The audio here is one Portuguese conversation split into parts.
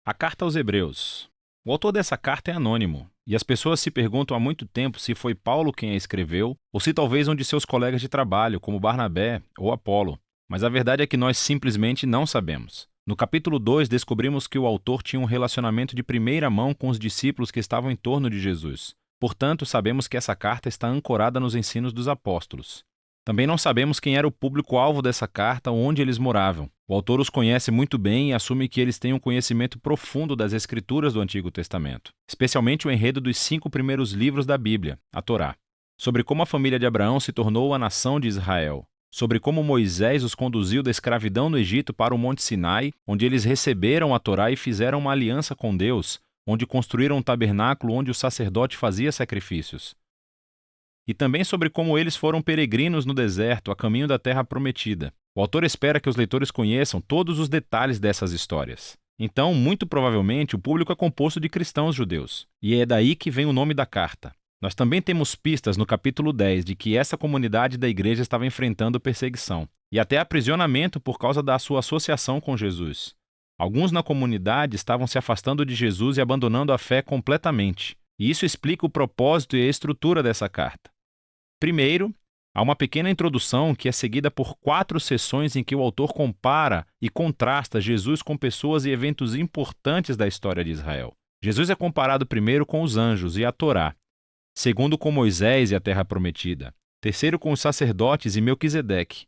A carta aos Hebreus. O autor dessa carta é anônimo, e as pessoas se perguntam há muito tempo se foi Paulo quem a escreveu, ou se talvez um de seus colegas de trabalho, como Barnabé ou Apolo. Mas a verdade é que nós simplesmente não sabemos. No capítulo 2, descobrimos que o autor tinha um relacionamento de primeira mão com os discípulos que estavam em torno de Jesus. Portanto, sabemos que essa carta está ancorada nos ensinos dos apóstolos. Também não sabemos quem era o público-alvo dessa carta ou onde eles moravam. O autor os conhece muito bem e assume que eles têm um conhecimento profundo das Escrituras do Antigo Testamento, especialmente o enredo dos 5 primeiros livros da Bíblia, a Torá, sobre como a família de Abraão se tornou a nação de Israel, sobre como Moisés os conduziu da escravidão no Egito para o Monte Sinai, onde eles receberam a Torá e fizeram uma aliança com Deus, onde construíram um tabernáculo onde o sacerdote fazia sacrifícios. E também sobre como eles foram peregrinos no deserto, a caminho da terra prometida. O autor espera que os leitores conheçam todos os detalhes dessas histórias. Então, muito provavelmente, o público é composto de cristãos judeus. E é daí que vem o nome da carta. Nós também temos pistas no capítulo 10 de que essa comunidade da igreja estava enfrentando perseguição e até aprisionamento por causa da sua associação com Jesus. Alguns na comunidade estavam se afastando de Jesus e abandonando a fé completamente. E isso explica o propósito e a estrutura dessa carta. Primeiro, há uma pequena introdução que é seguida por 4 sessões em que o autor compara e contrasta Jesus com pessoas e eventos importantes da história de Israel. Jesus é comparado primeiro com os anjos e a Torá, segundo com Moisés e a terra prometida, terceiro com os sacerdotes e Melquisedeque,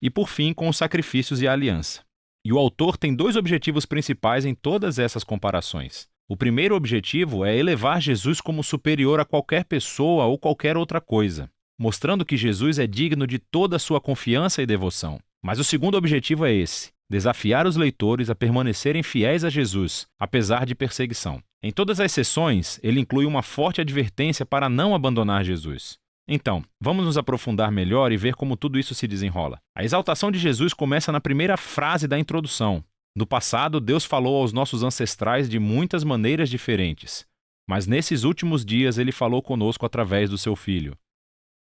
e por fim com os sacrifícios e a aliança. E o autor tem 2 objetivos principais em todas essas comparações. O primeiro objetivo é elevar Jesus como superior a qualquer pessoa ou qualquer outra coisa, mostrando que Jesus é digno de toda a sua confiança e devoção. Mas o segundo objetivo é esse: desafiar os leitores a permanecerem fiéis a Jesus, apesar de perseguição. Em todas as sessões, ele inclui uma forte advertência para não abandonar Jesus. Então, vamos nos aprofundar melhor e ver como tudo isso se desenrola. A exaltação de Jesus começa na primeira frase da introdução. No passado, Deus falou aos nossos ancestrais de muitas maneiras diferentes, mas nesses últimos dias ele falou conosco através do seu Filho.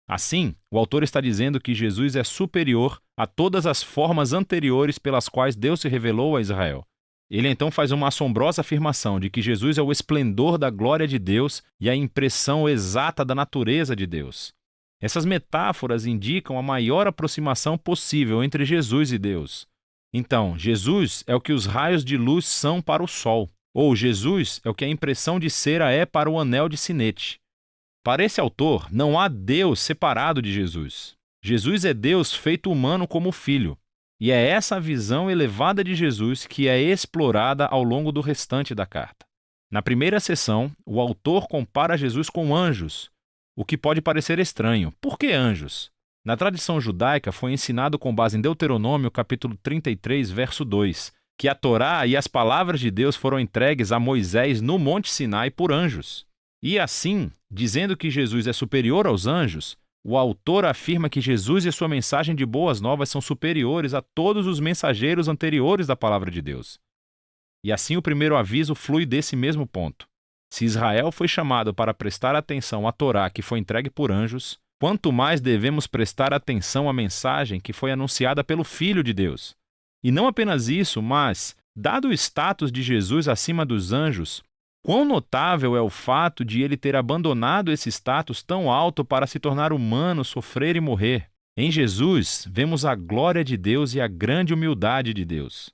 Assim, o autor está dizendo que Jesus é superior a todas as formas anteriores pelas quais Deus se revelou a Israel. Ele então faz uma assombrosa afirmação de que Jesus é o esplendor da glória de Deus e a impressão exata da natureza de Deus. Essas metáforas indicam a maior aproximação possível entre Jesus e Deus. Então, Jesus é o que os raios de luz são para o sol, ou Jesus é o que a impressão de cera é para o anel de sinete. Para esse autor, não há Deus separado de Jesus. Jesus é Deus feito humano como Filho. E é essa visão elevada de Jesus que é explorada ao longo do restante da carta. Na primeira sessão, o autor compara Jesus com anjos, o que pode parecer estranho. Por que anjos? Na tradição judaica foi ensinado com base em Deuteronômio capítulo 33, verso 2, que a Torá e as palavras de Deus foram entregues a Moisés no Monte Sinai por anjos. E assim, dizendo que Jesus é superior aos anjos, o autor afirma que Jesus e sua mensagem de boas novas são superiores a todos os mensageiros anteriores da palavra de Deus. E assim o primeiro aviso flui desse mesmo ponto. Se Israel foi chamado para prestar atenção à Torá que foi entregue por anjos, quanto mais devemos prestar atenção à mensagem que foi anunciada pelo Filho de Deus. E não apenas isso, mas, dado o status de Jesus acima dos anjos, quão notável é o fato de ele ter abandonado esse status tão alto para se tornar humano, sofrer e morrer. Em Jesus, vemos a glória de Deus e a grande humildade de Deus.